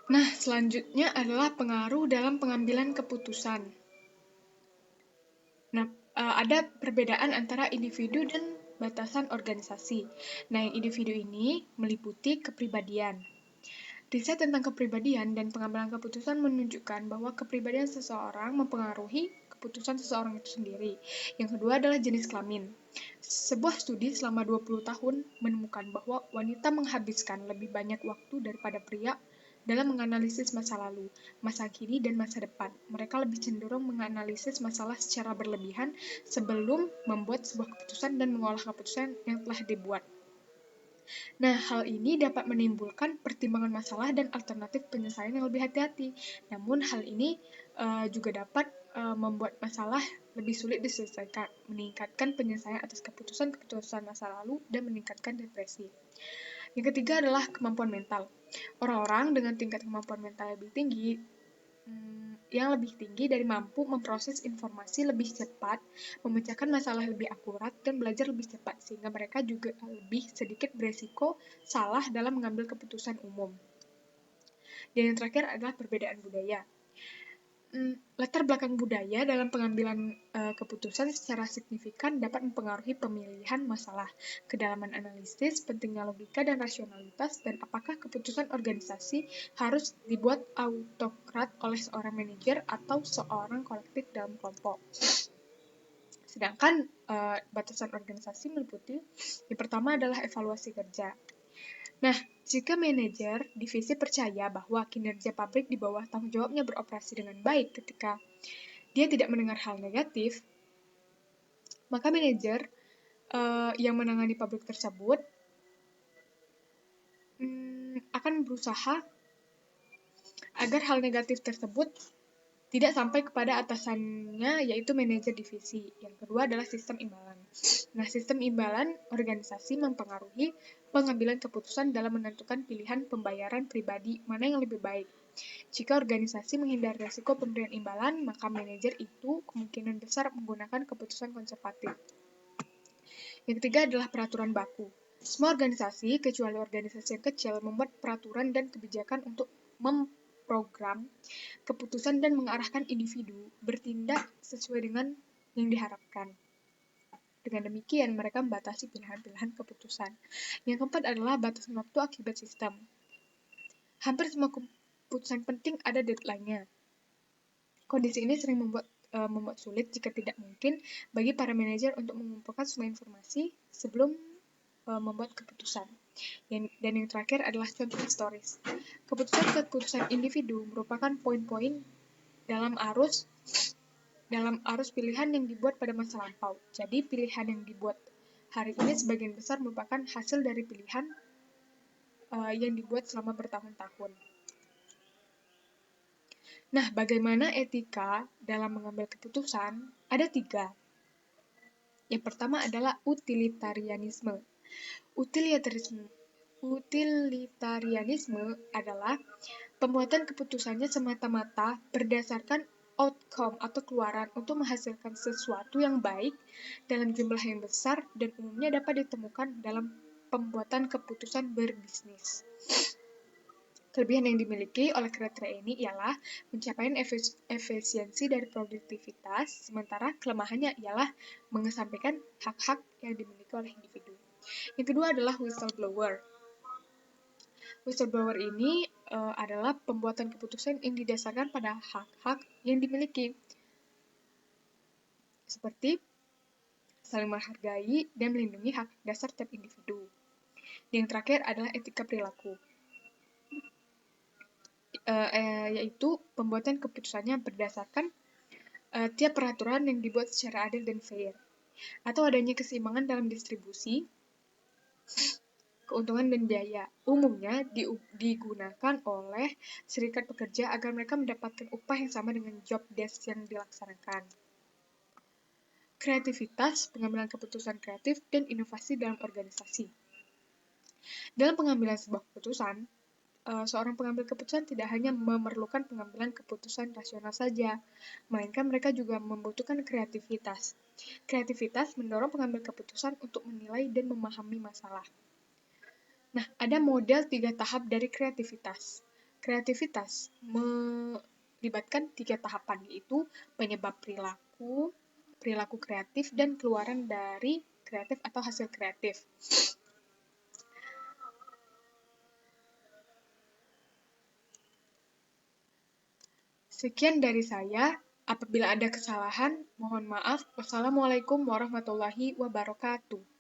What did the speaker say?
Nah, selanjutnya adalah pengaruh dalam pengambilan keputusan. Nah, ada perbedaan antara individu dan batasan organisasi. Nah, yang individu ini meliputi kepribadian. Riset tentang kepribadian dan pengambilan keputusan menunjukkan bahwa kepribadian seseorang mempengaruhi keputusan seseorang itu sendiri. Yang kedua adalah jenis kelamin. Sebuah studi selama 20 tahun menemukan bahwa wanita menghabiskan lebih banyak waktu daripada pria dalam menganalisis masa lalu, masa kini, dan masa depan. Mereka lebih cenderung menganalisis masalah secara berlebihan sebelum membuat sebuah keputusan dan mengolah keputusan yang telah dibuat. Nah, hal ini dapat menimbulkan pertimbangan masalah dan alternatif penyelesaian yang lebih hati-hati. Namun, hal ini juga dapat membuat masalah lebih sulit diselesaikan, meningkatkan penyelesaian atas keputusan-keputusan masa lalu, dan meningkatkan depresi. Yang ketiga adalah kemampuan mental. Orang-orang dengan tingkat kemampuan mental lebih tinggi yang lebih tinggi dari mampu memproses informasi lebih cepat, memecahkan masalah lebih akurat, dan belajar lebih cepat, sehingga mereka juga lebih sedikit beresiko salah dalam mengambil keputusan umum. Dan yang terakhir adalah perbedaan budaya. Latar belakang budaya dalam pengambilan keputusan secara signifikan dapat mempengaruhi pemilihan masalah, kedalaman analisis, pentingnya logika dan rasionalitas, dan apakah keputusan organisasi harus dibuat autokrat oleh seorang manajer atau seorang kolektif dalam kelompok. Sedangkan batasan organisasi meliputi yang pertama adalah evaluasi kerja. Nah, jika manajer divisi percaya bahwa kinerja pabrik di bawah tanggung jawabnya beroperasi dengan baik ketika dia tidak mendengar hal negatif, maka manajer yang menangani pabrik tersebut akan berusaha agar hal negatif tersebut tidak sampai kepada atasannya, yaitu manajer divisi. Yang kedua adalah sistem imbalan. Nah, sistem imbalan organisasi mempengaruhi pengambilan keputusan dalam menentukan pilihan pembayaran pribadi mana yang lebih baik. Jika organisasi menghindari risiko pemberian imbalan, maka manajer itu kemungkinan besar menggunakan keputusan konservatif. Yang ketiga adalah peraturan baku. Semua organisasi, kecuali organisasi yang kecil, membuat peraturan dan kebijakan untuk memprogram keputusan dan mengarahkan individu bertindak sesuai dengan yang diharapkan. Dengan demikian, mereka membatasi pilihan-pilihan keputusan. Yang keempat adalah batasan waktu akibat sistem. Hampir semua keputusan penting ada deadline-nya. Kondisi ini sering membuat sulit jika tidak mungkin bagi para manajer untuk mengumpulkan semua informasi sebelum membuat keputusan. Dan yang terakhir adalah contoh historis. Keputusan-keputusan individu merupakan poin-poin dalam arus pilihan yang dibuat pada masa lampau. Jadi pilihan yang dibuat hari ini sebagian besar merupakan hasil dari pilihan yang dibuat selama bertahun-tahun. Nah, bagaimana etika dalam mengambil keputusan? Ada 3. Yang pertama adalah utilitarianisme. Utilitarianisme adalah pembuatan keputusannya semata-mata berdasarkan outcome atau keluaran untuk menghasilkan sesuatu yang baik dalam jumlah yang besar dan umumnya dapat ditemukan dalam pembuatan keputusan berbisnis. Kelebihan yang dimiliki oleh kriteria ini ialah pencapaian efisiensi dari produktivitas, sementara kelemahannya ialah mengesampingkan hak-hak yang dimiliki oleh individu. Yang kedua adalah whistleblower. Whistleblower ini adalah pembuatan keputusan yang didasarkan pada hak-hak yang dimiliki, seperti saling menghargai dan melindungi hak dasar tiap individu. Yang terakhir adalah etika perilaku, yaitu pembuatan keputusannya berdasarkan tiap peraturan yang dibuat secara adil dan fair, atau adanya keseimbangan dalam distribusi keuntungan dan biaya. Umumnya digunakan oleh serikat pekerja agar mereka mendapatkan upah yang sama dengan job desk yang dilaksanakan. Kreativitas, pengambilan keputusan kreatif, dan inovasi dalam organisasi. Dalam pengambilan sebuah keputusan, seorang pengambil keputusan tidak hanya memerlukan pengambilan keputusan rasional saja, melainkan mereka juga membutuhkan kreativitas. Kreativitas mendorong pengambil keputusan untuk menilai dan memahami masalah. Nah, ada model 3 tahap dari kreativitas. Kreativitas melibatkan 3 tahapan, yaitu penyebab perilaku, perilaku kreatif, dan keluaran dari kreatif atau hasil kreatif. Sekian dari saya. Apabila ada kesalahan, mohon maaf. Wassalamualaikum warahmatullahi wabarakatuh.